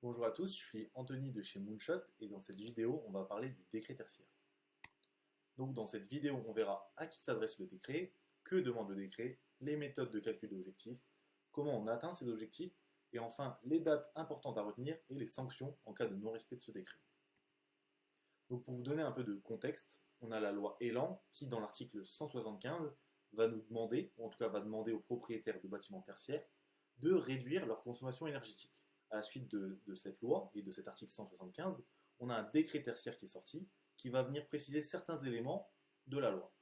Bonjour à tous, je suis Anthony de chez Moonshot et dans cette vidéo, on va parler du décret tertiaire. Donc dans cette vidéo, on verra à qui s'adresse le décret, que demande le décret, les méthodes de calcul de l'objectif, comment on atteint ces objectifs et enfin les dates importantes à retenir et les sanctions en cas de non-respect de ce décret. Donc pour vous donner un peu de contexte, on a la loi Elan qui dans l'article 175 va nous demander, ou en tout cas va demander aux propriétaires de bâtiments tertiaires, de réduire leur consommation énergétique. À la suite de cette loi et de cet article 175, on a un décret tertiaire qui est sorti qui va venir préciser certains éléments de la loi.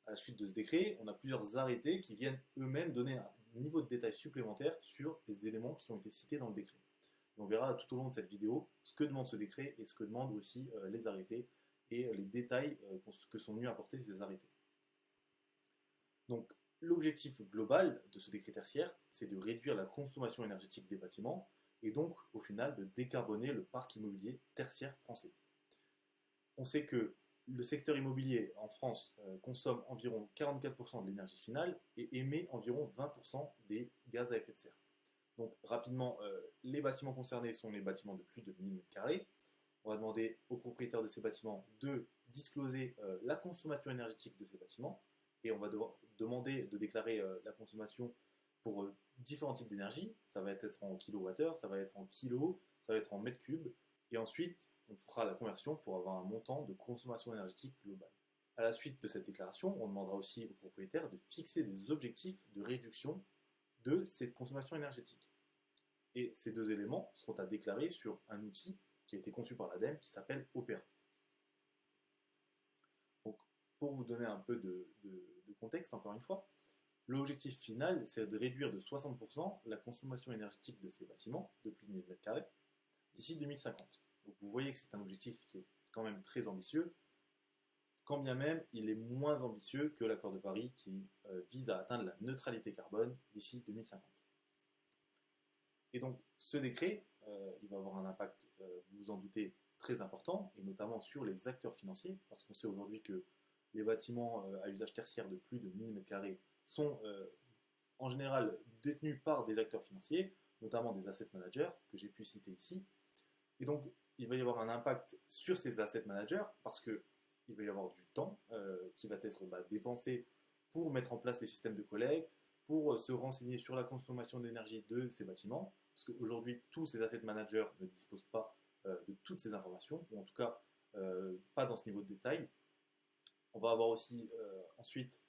À la suite de ce décret, on a plusieurs arrêtés qui viennent eux-mêmes donner un niveau de détail supplémentaire sur les éléments qui ont été cités dans le décret. Et on verra tout au long de cette vidéo ce que demande ce décret et ce que demandent aussi les arrêtés et les détails que sont venus apporter ces arrêtés. Donc, l'objectif global de ce décret tertiaire, c'est de réduire la consommation énergétique des bâtiments et donc, au final, de décarboner le parc immobilier tertiaire français. On sait que le secteur immobilier en France consomme environ 44% de l'énergie finale et émet environ 20% des gaz à effet de serre. Donc, rapidement, les bâtiments concernés sont les bâtiments de plus de 1000 m². On va demander aux propriétaires de ces bâtiments de discloser la consommation énergétique de ces bâtiments et on va devoir demander de déclarer la consommation pour différents types d'énergie. Ça va être en kilowattheure, ça va être en kilos, ça va être en mètres cubes. Et ensuite, on fera la conversion pour avoir un montant de consommation énergétique globale. À la suite de cette déclaration, on demandera aussi aux propriétaires de fixer des objectifs de réduction de cette consommation énergétique. Et ces deux éléments seront à déclarer sur un outil qui a été conçu par l'ADEME qui s'appelle Opera. Donc, pour vous donner un peu de contexte, encore une fois, l'objectif final, c'est de réduire de 60% la consommation énergétique de ces bâtiments de plus de 1000 m² d'ici 2050. Donc vous voyez que c'est un objectif qui est quand même très ambitieux, quand bien même il est moins ambitieux que l'accord de Paris qui vise à atteindre la neutralité carbone d'ici 2050. Et donc ce décret, il va avoir un impact, vous vous en doutez, très important, et notamment sur les acteurs financiers, parce qu'on sait aujourd'hui que les bâtiments à usage tertiaire de plus de 1000 m² sont en général détenus par des acteurs financiers, notamment des asset managers, que j'ai pu citer ici. Et donc, il va y avoir un impact sur ces asset managers, parce qu'il va y avoir du temps qui va être dépensé pour mettre en place les systèmes de collecte, pour se renseigner sur la consommation d'énergie de ces bâtiments, parce qu'aujourd'hui, tous ces asset managers ne disposent pas de toutes ces informations, ou en tout cas, pas dans ce niveau de détail. On va avoir aussi ensuite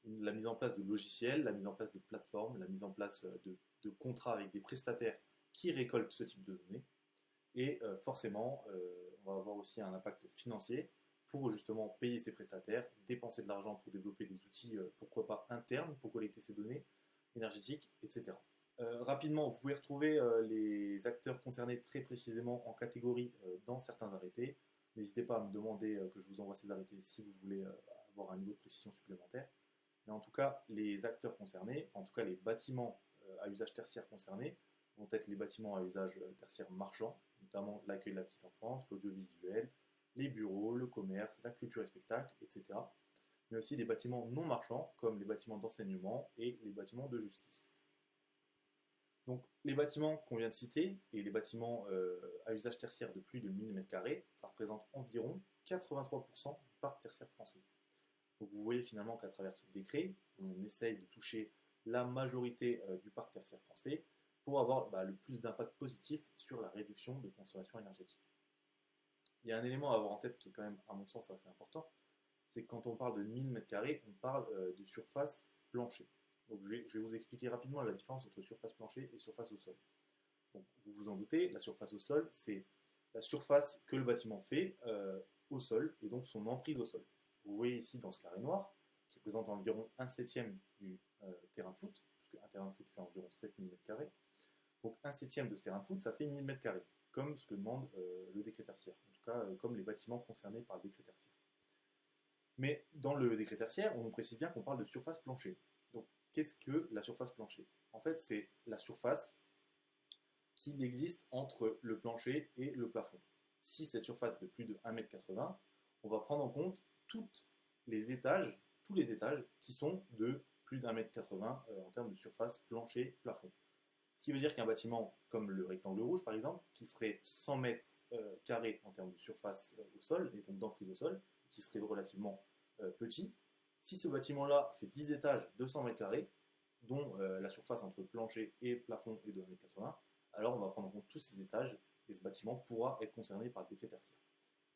la mise en place de logiciels, la mise en place de plateformes, la mise en place de contrats avec des prestataires qui récoltent ce type de données. Et forcément, on va avoir aussi un impact financier pour justement payer ces prestataires, dépenser de l'argent pour développer des outils, pourquoi pas internes, pour collecter ces données énergétiques, etc. Rapidement, vous pouvez retrouver les acteurs concernés très précisément en catégorie dans certains arrêtés. N'hésitez pas à me demander que je vous envoie ces arrêtés si vous voulez avoir un niveau de précision supplémentaire. Mais en tout cas, les acteurs concernés, en tout cas les bâtiments à usage tertiaire concernés, vont être les bâtiments à usage tertiaire marchand, notamment l'accueil de la petite enfance, l'audiovisuel, les bureaux, le commerce, la culture et spectacle, etc. Mais aussi des bâtiments non marchands, comme les bâtiments d'enseignement et les bâtiments de justice. Donc les bâtiments qu'on vient de citer et les bâtiments à usage tertiaire de plus de 1000 m², ça représente environ 83% du parc tertiaire français. Donc vous voyez finalement qu'à travers ce décret, on essaye de toucher la majorité du parc tertiaire français pour avoir le plus d'impact positif sur la réduction de consommation énergétique. Il y a un élément à avoir en tête qui est quand même, à mon sens, assez important, c'est que quand on parle de 1000 m², on parle de surface plancher. Donc je vais vous expliquer rapidement la différence entre surface plancher et surface au sol. Donc, vous vous en doutez, la surface au sol, c'est la surface que le bâtiment fait au sol, et donc son emprise au sol. Vous voyez ici dans ce carré noir, qui représente environ 1/7 du terrain de foot, puisque un terrain de foot fait environ 7000 m². Donc 1/7 de ce terrain de foot, ça fait 1000 m², comme ce que demande le décret tertiaire, en tout cas comme les bâtiments concernés par le décret tertiaire. Mais dans le décret tertiaire, on nous précise bien qu'on parle de surface plancher. Donc qu'est-ce que la surface plancher? En fait, c'est la surface qu'il existe entre le plancher et le plafond. Si cette surface de plus de 1,80 m, on va prendre en compte tous les étages qui sont de plus d'1,80 m en termes de surface plancher-plafond. Ce qui veut dire qu'un bâtiment comme le rectangle rouge, par exemple, qui ferait 100 mètres carrés en termes de surface au sol, et donc d'emprise au sol, qui serait relativement petit, si ce bâtiment-là fait 10 étages de 100 mètres carrés, dont la surface entre plancher et plafond est de 1,80 m, alors on va prendre en compte tous ces étages et ce bâtiment pourra être concerné par le décret tertiaire.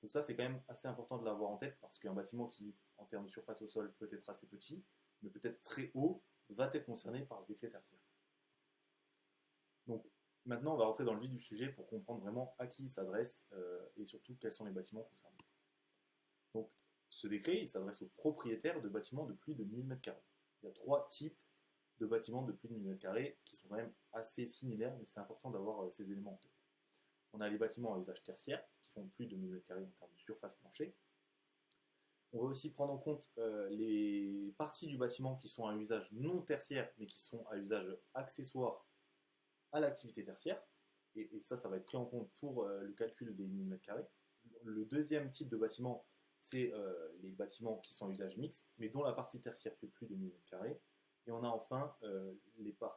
Donc ça, c'est quand même assez important de l'avoir en tête parce qu'un bâtiment qui, en termes de surface au sol, peut être assez petit, mais peut être très haut, va être concerné par ce décret tertiaire. Donc maintenant, on va rentrer dans le vif du sujet pour comprendre vraiment à qui il s'adresse et surtout quels sont les bâtiments concernés. Donc ce décret, il s'adresse aux propriétaires de bâtiments de plus de 1000 m². Il y a 3 types de bâtiments de plus de 1000 m² qui sont quand même assez similaires, mais c'est important d'avoir ces éléments en tête. On a les bâtiments à usage tertiaire qui font plus de 1000 m² en termes de surface plancher. On va aussi prendre en compte les parties du bâtiment qui sont à usage non tertiaire, mais qui sont à usage accessoire à l'activité tertiaire. Et ça va être pris en compte pour le calcul des 1000 m². Le deuxième type de bâtiment, c'est les bâtiments qui sont à usage mixte, mais dont la partie tertiaire fait plus de 1000 m². Et on a enfin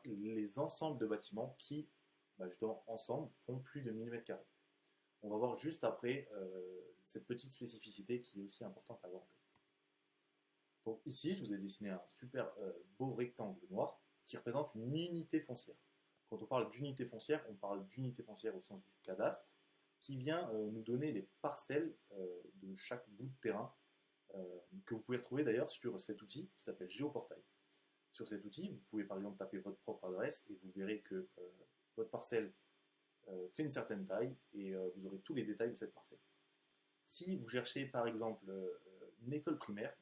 les ensembles de bâtiments qui, justement, ensemble, font plus de 1000 m². On va voir juste après cette petite spécificité qui est aussi importante à avoir en tête. Donc ici, je vous ai dessiné un super beau rectangle noir qui représente une unité foncière. Quand on parle d'unité foncière, on parle d'unité foncière au sens du cadastre, qui vient nous donner les parcelles de chaque bout de terrain, que vous pouvez retrouver d'ailleurs sur cet outil qui s'appelle Géoportail. Sur cet outil, vous pouvez par exemple taper votre propre adresse et vous verrez que votre parcelle fait une certaine taille et vous aurez tous les détails de cette parcelle. Si vous cherchez par exemple une école primaire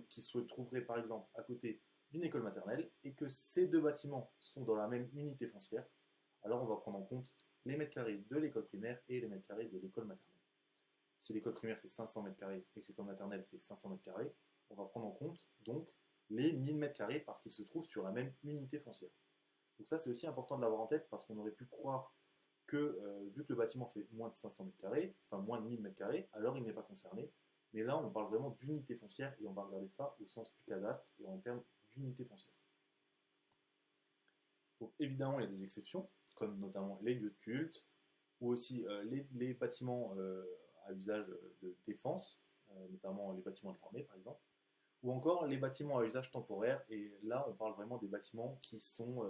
qui se trouverait par exemple à côté d'une école maternelle et que ces deux bâtiments sont dans la même unité foncière, alors on va prendre en compte les mètres carrés de l'école primaire et les mètres carrés de l'école maternelle. Si l'école primaire fait 500 mètres carrés et que l'école maternelle fait 500 mètres carrés, on va prendre en compte donc les 1000 mètres carrés parce qu'ils se trouvent sur la même unité foncière. Donc ça c'est aussi important de l'avoir en tête parce qu'on aurait pu croire que vu que le bâtiment fait moins de 500 mètres carrés, enfin moins de 1000 mètres carrés, alors il n'est pas concerné. Mais là on parle vraiment d'unité foncière et on va regarder ça au sens du cadastre et en termes d'unité foncière. Donc évidemment il y a des exceptions, comme notamment les lieux de culte, ou aussi les bâtiments à usage de défense, notamment les bâtiments de l'armée par exemple, ou encore les bâtiments à usage temporaire, et là on parle vraiment des bâtiments qui sont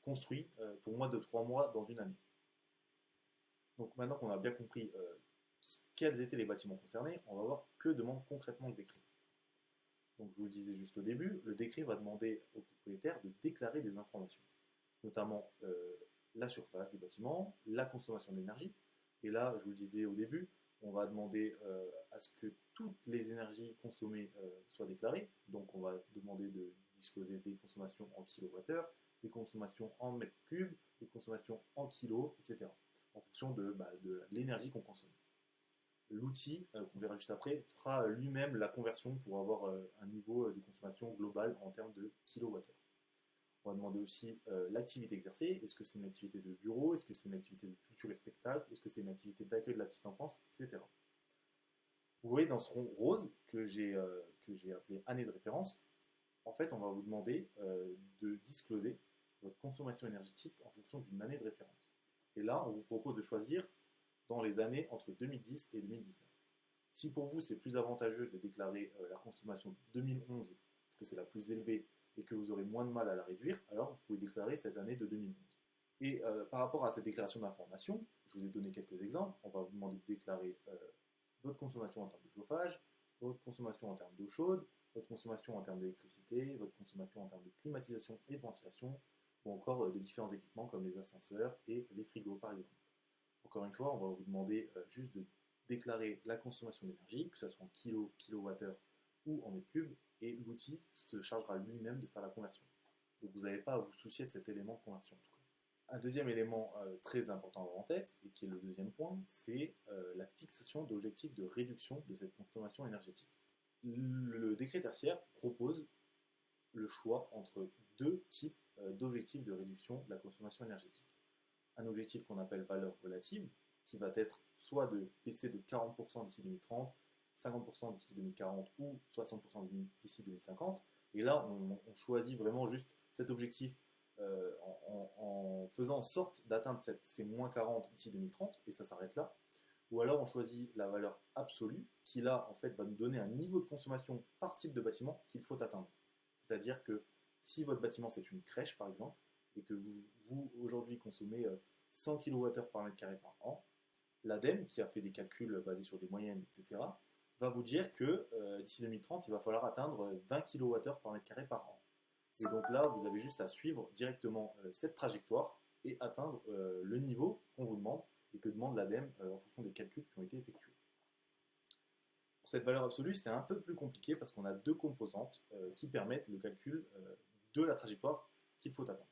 construits pour moins de 3 mois dans une année. Donc maintenant qu'on a bien compris quels étaient les bâtiments concernés, on va voir que demande concrètement le décret. Donc je vous le disais juste au début, le décret va demander au propriétaire de déclarer des informations, notamment la surface du bâtiment, la consommation d'énergie, et là je vous le disais au début, on va demander à ce que toutes les énergies consommées soient déclarées, donc on va demander de disposer des consommations en kilowattheure, des consommations en mètres cubes, des consommations en kilos, etc. en fonction de l'énergie qu'on consomme. L'outil, qu'on verra juste après, fera lui-même la conversion pour avoir un niveau de consommation globale en termes de kilowattheure. On va demander aussi l'activité exercée. Est-ce que c'est une activité de bureau? Est-ce que c'est une activité de culture et spectacle? Est-ce que c'est une activité d'accueil de la petite enfance? Etc. Vous voyez dans ce rond rose que j'ai appelé année de référence, en fait, on va vous demander de discloser votre consommation énergétique en fonction d'une année de référence. Et là, on vous propose de choisir dans les années entre 2010 et 2019. Si pour vous, c'est plus avantageux de déclarer la consommation de 2011, parce que c'est la plus élevée, et que vous aurez moins de mal à la réduire, alors vous pouvez déclarer cette année de 2011. Et par rapport à cette déclaration d'information, je vous ai donné quelques exemples. On va vous demander de déclarer votre consommation en termes de chauffage, votre consommation en termes d'eau chaude, votre consommation en termes d'électricité, votre consommation en termes de climatisation et de ventilation, ou encore de différents équipements comme les ascenseurs et les frigos par exemple. Encore une fois, on va vous demander juste de déclarer la consommation d'énergie, que ce soit en kilos, kilowattheures ou en mètres cubes, et l'outil se chargera lui-même de faire la conversion. Donc vous n'avez pas à vous soucier de cet élément de conversion en tout cas. Un deuxième élément très important à avoir en tête, et qui est le deuxième point, c'est la fixation d'objectifs de réduction de cette consommation énergétique. Le décret tertiaire propose le choix entre deux types d'objectifs de réduction de la consommation énergétique. Un objectif qu'on appelle valeur relative, qui va être soit de baisser de 40% d'ici 2030, 50% d'ici 2040 ou 60% d'ici 2050. Et là, on choisit vraiment juste cet objectif en faisant en sorte d'atteindre ces moins 40 d'ici 2030, et ça s'arrête là. Ou alors on choisit la valeur absolue, qui là, en fait, va nous donner un niveau de consommation par type de bâtiment qu'il faut atteindre. C'est-à-dire que si votre bâtiment c'est une crèche, par exemple, et que vous aujourd'hui consommez 100 kWh par mètre carré par an, l'ADEME, qui a fait des calculs basés sur des moyennes, etc., va vous dire que d'ici 2030, il va falloir atteindre 20 kWh par mètre carré par an. Et donc là, vous avez juste à suivre directement cette trajectoire et atteindre le niveau qu'on vous demande et que demande l'ADEME en fonction des calculs qui ont été effectués. Pour cette valeur absolue, c'est un peu plus compliqué parce qu'on a deux composantes qui permettent le calcul de la trajectoire qu'il faut atteindre.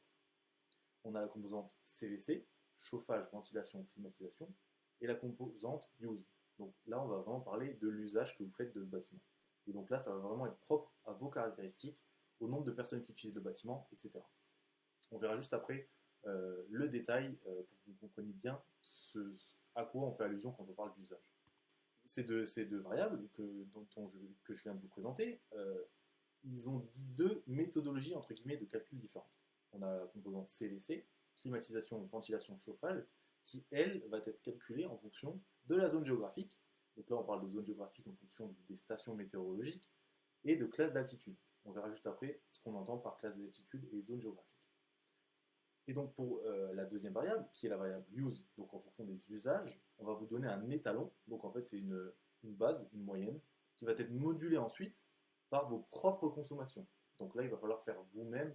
On a la composante CVC, chauffage, ventilation, climatisation, et la composante use. Donc là, on va vraiment parler de l'usage que vous faites de ce bâtiment. Et donc là, ça va vraiment être propre à vos caractéristiques, au nombre de personnes qui utilisent le bâtiment, etc. On verra juste après le détail pour que vous compreniez bien à quoi on fait allusion quand on parle d'usage. Ces deux variables que je viens de vous présenter, ils ont dit deux méthodologies entre guillemets de calcul différentes. On a la composante CVC, climatisation, ventilation, chauffage, qui elle va être calculée en fonction de la zone géographique. Donc là on parle de zone géographique en fonction des stations météorologiques et de classe d'altitude. On verra juste après ce qu'on entend par classe d'altitude et zone géographique. Et donc pour la deuxième variable, qui est la variable use, donc en fonction des usages, on va vous donner un étalon, donc en fait c'est une base, une moyenne, qui va être modulée ensuite par vos propres consommations. Donc là il va falloir faire vous-même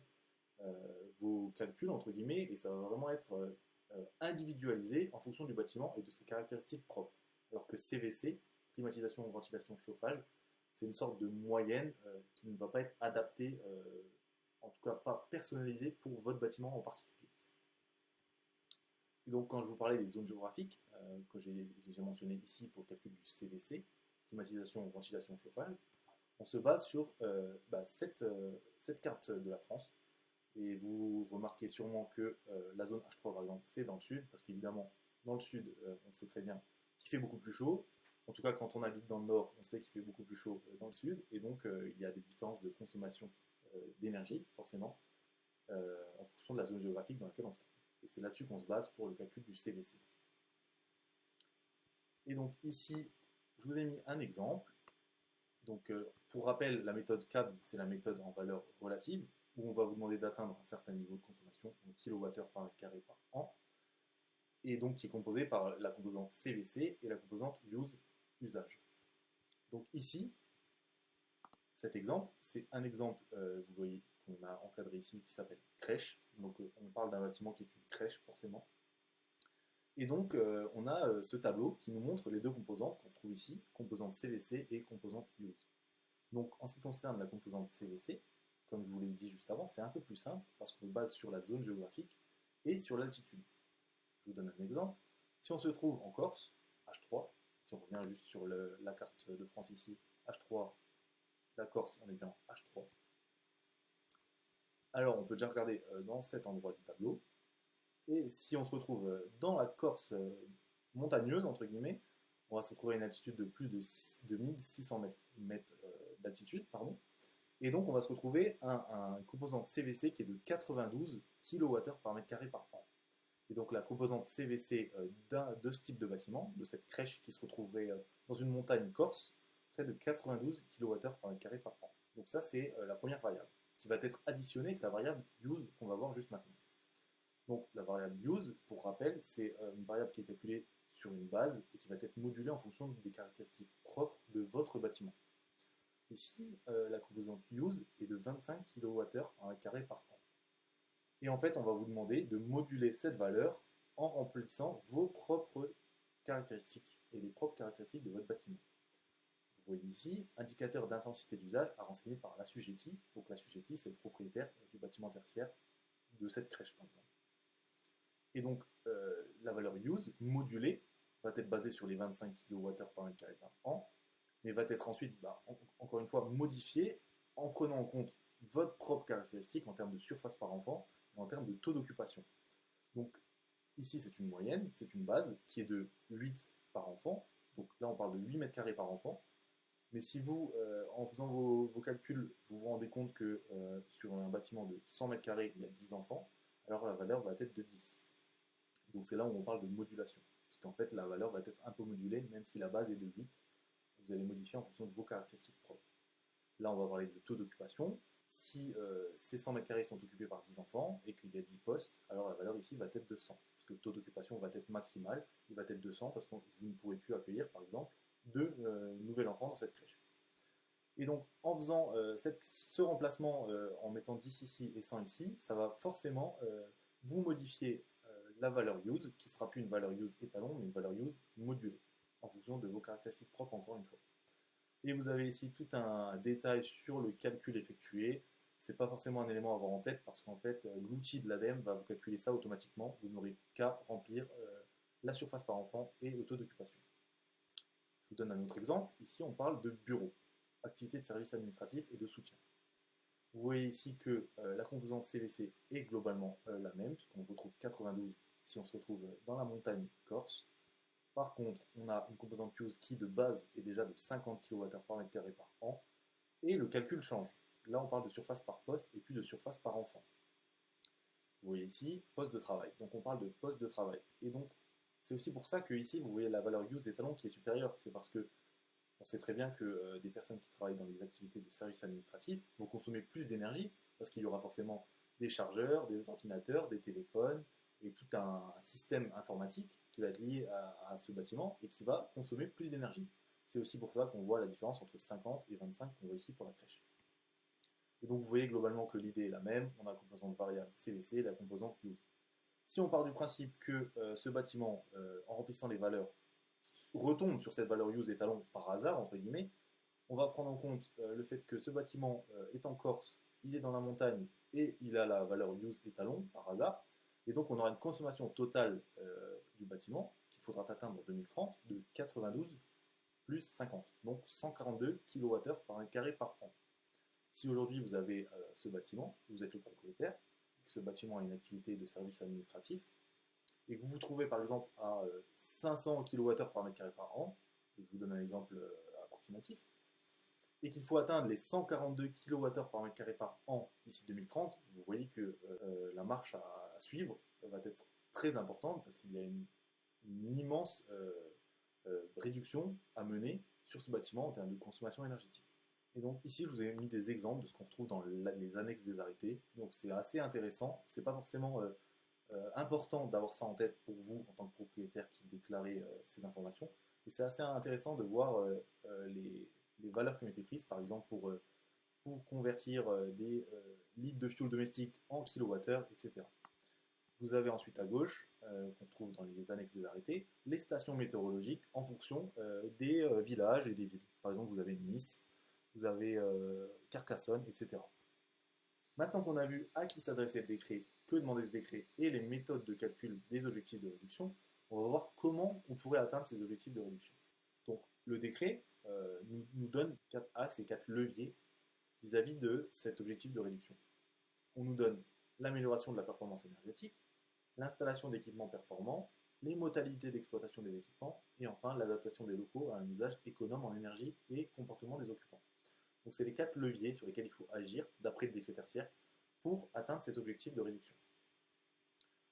vos calculs, entre guillemets, et ça va vraiment être individualisé en fonction du bâtiment et de ses caractéristiques propres. Alors que CVC, climatisation, ventilation, chauffage, c'est une sorte de moyenne qui ne va pas être adaptée, en tout cas pas personnalisée pour votre bâtiment en particulier. Et donc quand je vous parlais des zones géographiques, que j'ai mentionné ici pour le calcul du CVC, climatisation, ventilation, chauffage, on se base sur cette carte de la France. Et vous remarquez sûrement que la zone H3, par exemple, c'est dans le sud, parce qu'évidemment, dans le sud, on sait très bien qu'il fait beaucoup plus chaud. En tout cas, quand on habite dans le nord, on sait qu'il fait beaucoup plus chaud dans le sud. Et donc, il y a des différences de consommation d'énergie, forcément, en fonction de la zone géographique dans laquelle on se trouve. Et c'est là-dessus qu'on se base pour le calcul du CVC. Et donc, ici, je vous ai mis un exemple. Donc, pour rappel, la méthode CABS, c'est la méthode en valeur relative, où on va vous demander d'atteindre un certain niveau de consommation, en kWh par mètre carré par an, et donc qui est composé par la composante CVC et la composante use, usage. Donc ici, cet exemple, c'est un exemple, vous voyez, qu'on a encadré ici, qui s'appelle crèche. Donc on parle d'un bâtiment qui est une crèche, forcément. Et donc on a ce tableau qui nous montre les deux composantes qu'on trouve ici, composante CVC et composante use. Donc en ce qui concerne la composante CVC, comme je vous l'ai dit juste avant, c'est un peu plus simple parce qu'on se base sur la zone géographique et sur l'altitude. Je vous donne un exemple. Si on se trouve en Corse, H3, si on revient juste sur la carte de France ici, H3, la Corse, on est bien H3. Alors on peut déjà regarder dans cet endroit du tableau. Et si on se retrouve dans la Corse montagneuse, entre guillemets, on va se retrouver à une altitude de plus de 1600 mètres d'altitude, pardon. Et donc, on va se retrouver un composante CVC qui est de 92 kWh par mètre carré par an. Et donc, la composante CVC de ce type de bâtiment, de cette crèche qui se retrouverait dans une montagne corse, serait de 92 kWh par mètre carré par an. Donc ça, c'est la première variable, qui va être additionnée avec la variable use qu'on va voir juste maintenant. Donc, la variable use, pour rappel, c'est une variable qui est calculée sur une base et qui va être modulée en fonction des caractéristiques propres de votre bâtiment. Ici, la composante use est de 25 kWh par mètre carré par an. Et en fait, on va vous demander de moduler cette valeur en remplissant vos propres caractéristiques et les propres caractéristiques de votre bâtiment. Vous voyez ici, indicateur d'intensité d'usage à renseigner par l'assujetti. Donc l'assujetti, c'est le propriétaire du bâtiment tertiaire de cette crèche, par exemple. Et donc, la valeur use modulée va être basée sur les 25 kWh par mètre carré par an, mais va être ensuite, encore une fois, modifié en prenant en compte votre propre caractéristique en termes de surface par enfant et en termes de taux d'occupation. Donc ici, c'est une moyenne, c'est une base qui est de 8 par enfant. Donc là, on parle de 8 mètres carrés par enfant. Mais si vous, en faisant vos calculs, vous vous rendez compte que sur un bâtiment de 100 mètres carrés, il y a 10 enfants, alors la valeur va être de 10. Donc c'est là où on parle de modulation. Parce qu'en fait, la valeur va être un peu modulée, même si la base est de 8, vous allez modifier en fonction de vos caractéristiques propres. Là, on va parler de taux d'occupation. Si ces 100 mètres carrés sont occupés par 10 enfants et qu'il y a 10 postes, alors la valeur ici va être de 100. Parce que le taux d'occupation va être maximal, il va être de 100 parce que vous ne pourrez plus accueillir, par exemple, 2 nouveaux enfants dans cette crèche. Et donc, en faisant ce remplacement, en mettant 10 ici et 100 ici, ça va forcément vous modifier la valeur use, qui ne sera plus une valeur use étalon, mais une valeur use modulée, en fonction de vos caractéristiques propres, encore une fois. Et vous avez ici tout un détail sur le calcul effectué. Ce n'est pas forcément un élément à avoir en tête, parce qu'en fait, l'outil de l'ADEME va vous calculer ça automatiquement. Vous n'aurez qu'à remplir la surface par enfant et le taux d'occupation. Je vous donne un autre exemple. Ici, on parle de bureau, activité de service administratif et de soutien. Vous voyez ici que la composante CVC est globalement la même, puisqu'on retrouve 92 si on se retrouve dans la montagne corse. Par contre, on a une composante use qui de base est déjà de 50 kWh par mètre carré par an, et le calcul change. Là, on parle de surface par poste et puis de surface par enfant. Vous voyez ici, poste de travail. Donc on parle de poste de travail. Et donc, c'est aussi pour ça que ici, vous voyez la valeur use d'étalon qui est supérieure. C'est parce que on sait très bien que des personnes qui travaillent dans des activités de service administratif vont consommer plus d'énergie, parce qu'il y aura forcément des chargeurs, des ordinateurs, des téléphones, et tout un système informatique qui va être lié à ce bâtiment et qui va consommer plus d'énergie. C'est aussi pour ça qu'on voit la différence entre 50 et 25 qu'on voit ici pour la crèche. Et donc vous voyez globalement que l'idée est la même, on a la composante variable CVC et la composante use. Si on part du principe que ce bâtiment, en remplissant les valeurs, retombe sur cette valeur use étalon par hasard, entre guillemets, on va prendre en compte le fait que ce bâtiment est en Corse, il est dans la montagne et il a la valeur use étalon par hasard. Et donc on aura une consommation totale du bâtiment qu'il faudra atteindre en 2030 de 92 plus 50, donc 142 kWh par mètre carré par an. Si aujourd'hui vous avez ce bâtiment, vous êtes le propriétaire, et que ce bâtiment a une activité de service administratif, et que vous vous trouvez par exemple à 500 kWh par mètre carré par an, je vous donne un exemple approximatif, et qu'il faut atteindre les 142 kWh par mètre carré par an d'ici 2030, vous voyez que la marche à suivre va être très importante parce qu'il y a une immense réduction à mener sur ce bâtiment en termes de consommation énergétique. Et donc ici, je vous ai mis des exemples de ce qu'on retrouve dans les annexes des arrêtés. Donc c'est assez intéressant. C'est pas forcément important d'avoir ça en tête pour vous en tant que propriétaire qui déclarez ces informations. Et c'est assez intéressant de voir les valeurs qui ont été prises, par exemple pour convertir des litres de fuel domestique en kilowattheure, etc. Vous avez ensuite à gauche, qu'on trouve dans les annexes des arrêtés, les stations météorologiques en fonction des villages et des villes. Par exemple, vous avez Nice, vous avez Carcassonne, etc. Maintenant qu'on a vu à qui s'adressait le décret, que demandait ce décret et les méthodes de calcul des objectifs de réduction, on va voir comment on pourrait atteindre ces objectifs de réduction. Donc le décret nous donne 4 axes et 4 leviers vis-à-vis de cet objectif de réduction. On nous donne l'amélioration de la performance énergétique, l'installation d'équipements performants, les modalités d'exploitation des équipements et enfin l'adaptation des locaux à un usage économe en énergie et comportement des occupants. Donc c'est les 4 leviers sur lesquels il faut agir d'après le décret tertiaire pour atteindre cet objectif de réduction.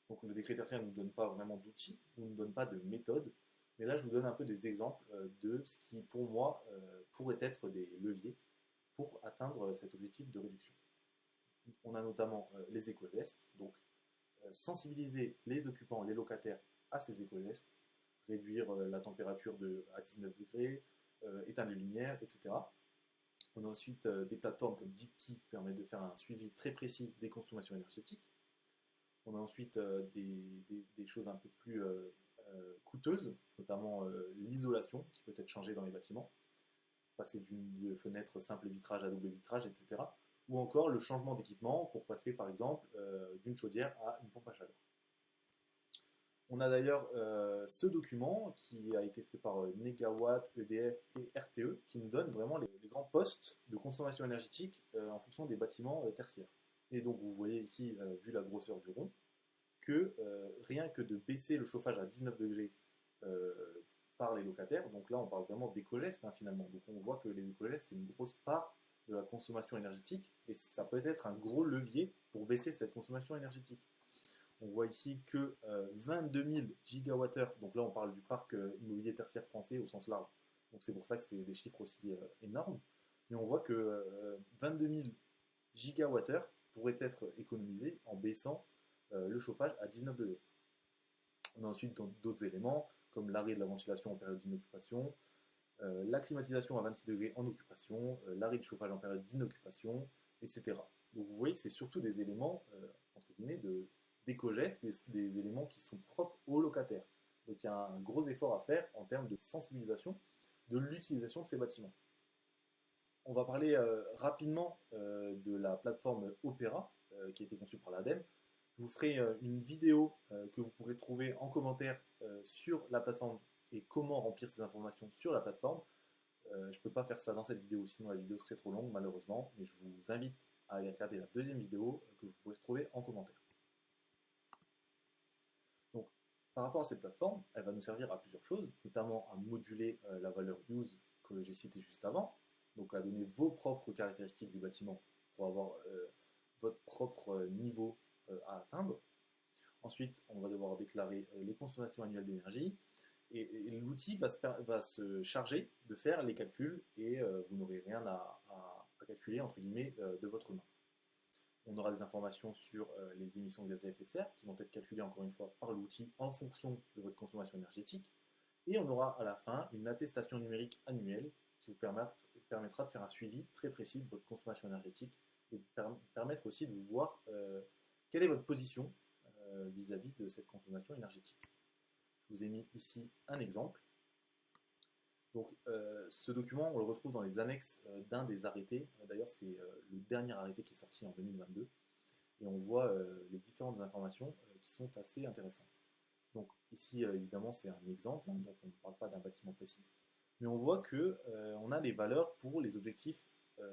Donc le décret tertiaire ne nous donne pas vraiment d'outils, ne nous donne pas de méthode, mais là je vous donne un peu des exemples de ce qui pour moi pourrait être des leviers pour atteindre cet objectif de réduction. On a notamment les éco-gestes, donc sensibiliser les occupants, les locataires à ces éco-gestes, réduire la température à 19 degrés, éteindre les lumières, etc. On a ensuite des plateformes comme Deepkey qui permettent de faire un suivi très précis des consommations énergétiques. On a ensuite des choses un peu plus coûteuses, notamment l'isolation qui peut être changée dans les bâtiments, passer d'une fenêtre simple vitrage à double vitrage, etc. Ou encore le changement d'équipement pour passer par exemple d'une chaudière à une pompe à chaleur. On a d'ailleurs ce document qui a été fait par Negawatt, EDF et RTE qui nous donne vraiment les grands postes de consommation énergétique en fonction des bâtiments tertiaires. Et donc vous voyez ici, vu la grosseur du rond, que rien que de baisser le chauffage à 19 degrés par les locataires, donc là on parle vraiment d'éco-gestes finalement, donc on voit que les éco-gestes c'est une grosse part de la consommation énergétique et ça peut être un gros levier pour baisser cette consommation énergétique. On voit ici que 22 000 gigawattheures, donc là on parle du parc immobilier tertiaire français au sens large, donc c'est pour ça que c'est des chiffres aussi énormes, mais on voit que 22 000 gigawattheures pourraient être économisés en baissant le chauffage à 19 degrés. On a ensuite d'autres éléments, comme l'arrêt de la ventilation en période d'inoccupation, la climatisation à 26 degrés en occupation, l'arrêt de chauffage en période d'inoccupation, etc. Donc vous voyez que c'est surtout des éléments, entre guillemets, d'éco-gestes, des éléments qui sont propres aux locataires. Donc il y a un gros effort à faire en termes de sensibilisation de l'utilisation de ces bâtiments. On va parler rapidement de la plateforme Opera, qui a été conçue par l'ADEME. Je vous ferai une vidéo que vous pourrez trouver en commentaire sur la plateforme et comment remplir ces informations sur la plateforme. Je ne peux pas faire ça dans cette vidéo, sinon la vidéo serait trop longue malheureusement, mais je vous invite à aller regarder la deuxième vidéo que vous pourrez trouver en commentaire. Donc, par rapport à cette plateforme, elle va nous servir à plusieurs choses, notamment à moduler la valeur use que j'ai citée juste avant, donc à donner vos propres caractéristiques du bâtiment pour avoir votre propre niveau à atteindre. Ensuite, on va devoir déclarer les consommations annuelles d'énergie et l'outil va se charger de faire les calculs et vous n'aurez rien à calculer entre guillemets de votre main. On aura des informations sur les émissions de gaz à effet de serre qui vont être calculées encore une fois par l'outil en fonction de votre consommation énergétique. Et on aura à la fin une attestation numérique annuelle qui vous permettra de faire un suivi très précis de votre consommation énergétique et permettre aussi de voir quelle est votre position vis-à-vis de cette consommation énergétique. Je vous ai mis ici un exemple. Donc, ce document, on le retrouve dans les annexes d'un des arrêtés. D'ailleurs, c'est le dernier arrêté qui est sorti en 2022. Et on voit les différentes informations qui sont assez intéressantes. Donc, ici, évidemment, c'est un exemple, hein, donc on ne parle pas d'un bâtiment précis. Mais on voit qu'on a les valeurs pour les objectifs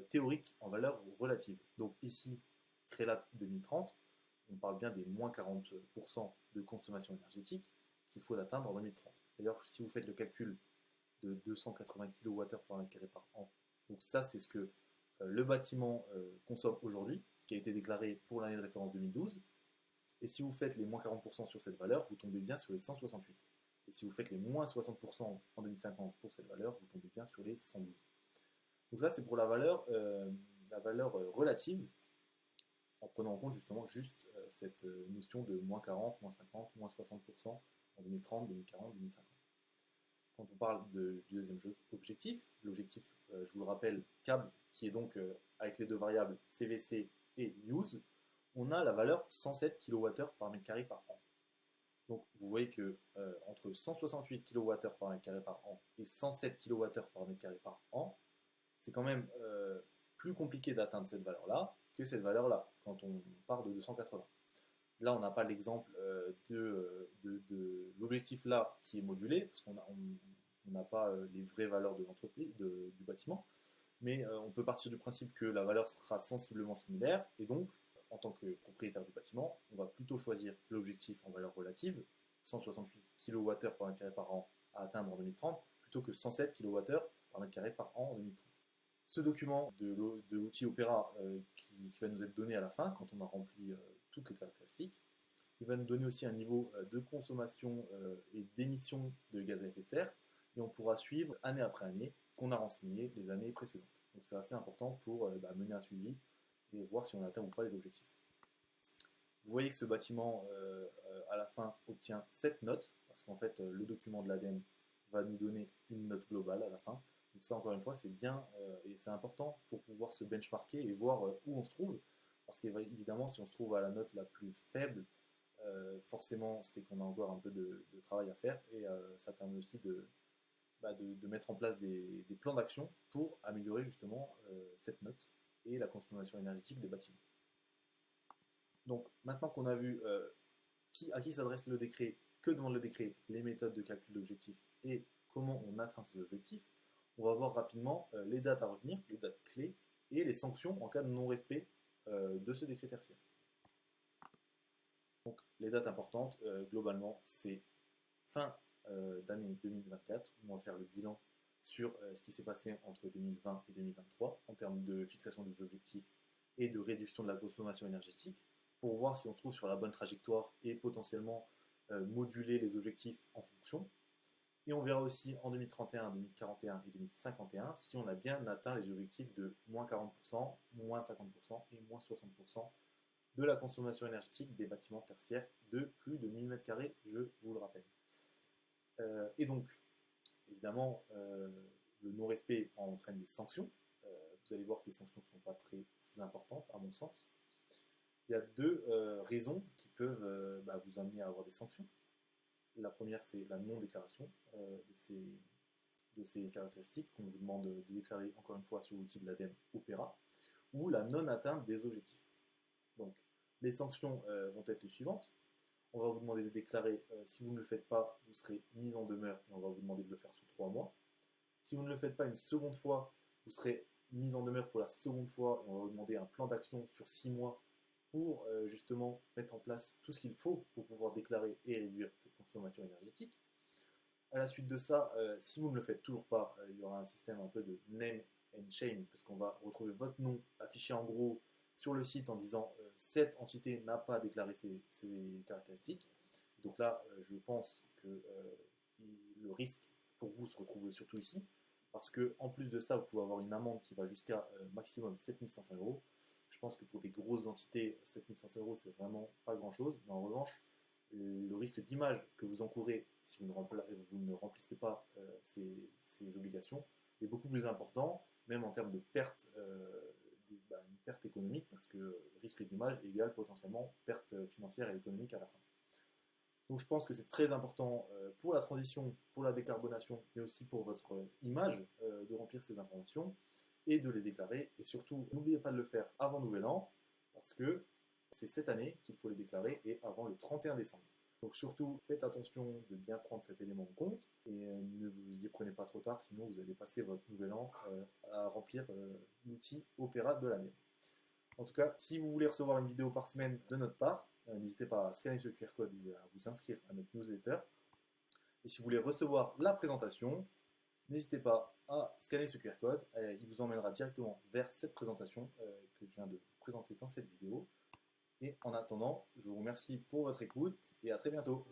théoriques en valeur relative. Donc, ici, CRELAT 2030, on parle bien des moins 40% de consommation énergétique qu'il faut atteindre en 2030. D'ailleurs, si vous faites le calcul de 280 kWh par mètre carré par an, donc ça c'est ce que le bâtiment consomme aujourd'hui, ce qui a été déclaré pour l'année de référence 2012, et si vous faites les moins 40% sur cette valeur, vous tombez bien sur les 168. Et si vous faites les moins 60% en 2050 pour cette valeur, vous tombez bien sur les 112. Donc ça c'est pour la valeur relative, en prenant en compte justement cette notion de moins 40, moins 50, moins 60% en 2030, 2040, 2050. Quand on parle du deuxième objectif, l'objectif, je vous le rappelle, CABS, qui est donc avec les deux variables CVC et use, on a la valeur 107 kWh par mètre carré par an. Donc vous voyez que entre 168 kWh par mètre carré par an et 107 kWh par mètre carré par an, c'est quand même plus compliqué d'atteindre cette valeur-là que cette valeur-là, quand on part de 280. Là, on n'a pas l'exemple de l'objectif là qui est modulé, parce qu'on n'a pas les vraies valeurs de l'entreprise, du bâtiment, mais on peut partir du principe que la valeur sera sensiblement similaire, et donc, en tant que propriétaire du bâtiment, on va plutôt choisir l'objectif en valeur relative, 168 kWh par mètre carré par an à atteindre en 2030, plutôt que 107 kWh par mètre carré par an en 2030. Ce document de l'outil Opera qui va nous être donné à la fin, quand on a rempli toutes les caractéristiques, il va nous donner aussi un niveau de consommation et d'émission de gaz à effet de serre, et on pourra suivre année après année qu'on a renseigné les années précédentes. Donc c'est assez important pour mener un suivi et voir si on atteint ou pas les objectifs. Vous voyez que ce bâtiment, à la fin, obtient 7 notes, parce qu'en fait, le document de l'ADEME va nous donner une note globale à la fin. Donc ça, encore une fois, c'est bien et c'est important pour pouvoir se benchmarker et voir où on se trouve, parce qu'évidemment, si on se trouve à la note la plus faible, forcément, c'est qu'on a encore un peu de travail à faire, et ça permet aussi de mettre en place des plans d'action pour améliorer justement cette note et la consommation énergétique des bâtiments. Donc maintenant qu'on a vu à qui s'adresse le décret, que demande le décret, les méthodes de calcul d'objectifs et comment on atteint ces objectifs, on va voir rapidement les dates à retenir, les dates clés et les sanctions en cas de non-respect de ce décret tertiaire. Donc les dates importantes, globalement, c'est fin d'année 2024, où on va faire le bilan sur ce qui s'est passé entre 2020 et 2023 en termes de fixation des objectifs et de réduction de la consommation énergétique. pour voir si on se trouve sur la bonne trajectoire et potentiellement moduler les objectifs en fonction. Et on verra aussi en 2031, 2041 et 2051 si on a bien atteint les objectifs de moins 40%, moins 50% et moins 60% de la consommation énergétique des bâtiments tertiaires de plus de 1000 m², je vous le rappelle. Et donc, évidemment, le non-respect entraîne des sanctions. Vous allez voir que les sanctions ne sont pas très importantes, à mon sens. Il y a deux raisons qui peuvent vous amener à avoir des sanctions. La première, c'est la non-déclaration de ces caractéristiques qu'on vous demande de déclarer, encore une fois, sur l'outil de l'ADEME Opera, ou la non-atteinte des objectifs. Donc, les sanctions vont être les suivantes. On va vous demander de déclarer, si vous ne le faites pas, vous serez mis en demeure et on va vous demander de le faire sous 3 mois. Si vous ne le faites pas une seconde fois, vous serez mis en demeure pour la seconde fois et on va vous demander un plan d'action sur 6 mois pour justement mettre en place tout ce qu'il faut pour pouvoir déclarer et réduire cette consommation énergétique. À la suite de ça, si vous ne le faites toujours pas, il y aura un système un peu de name and shame, parce qu'on va retrouver votre nom affiché en gros sur le site en disant cette entité n'a pas déclaré ses caractéristiques. Donc là, je pense que le risque pour vous se retrouve surtout ici, parce que en plus de ça, vous pouvez avoir une amende qui va jusqu'à maximum 7500 €. Je pense que pour des grosses entités, 7500 €, c'est vraiment pas grand-chose. Mais en revanche, le risque d'image que vous encourez si vous ne remplissez pas ces obligations est beaucoup plus important, même en termes de perte, une perte économique, parce que risque d'image égale potentiellement perte financière et économique à la fin. Donc je pense que c'est très important pour la transition, pour la décarbonation, mais aussi pour votre image de remplir ces informations et de les déclarer. Et surtout, n'oubliez pas de le faire avant Nouvel An, parce que c'est cette année qu'il faut les déclarer et avant le 31 décembre. Donc surtout, faites attention de bien prendre cet élément en compte et ne vous y prenez pas trop tard, sinon vous allez passer votre Nouvel An à remplir l'outil Opera de l'année. En tout cas, si vous voulez recevoir une vidéo par semaine de notre part, n'hésitez pas à scanner ce QR code et à vous inscrire à notre newsletter. Et si vous voulez recevoir la présentation, n'hésitez pas à scanner ce QR code. Il vous emmènera directement vers cette présentation que je viens de vous présenter dans cette vidéo. Et en attendant, je vous remercie pour votre écoute et à très bientôt.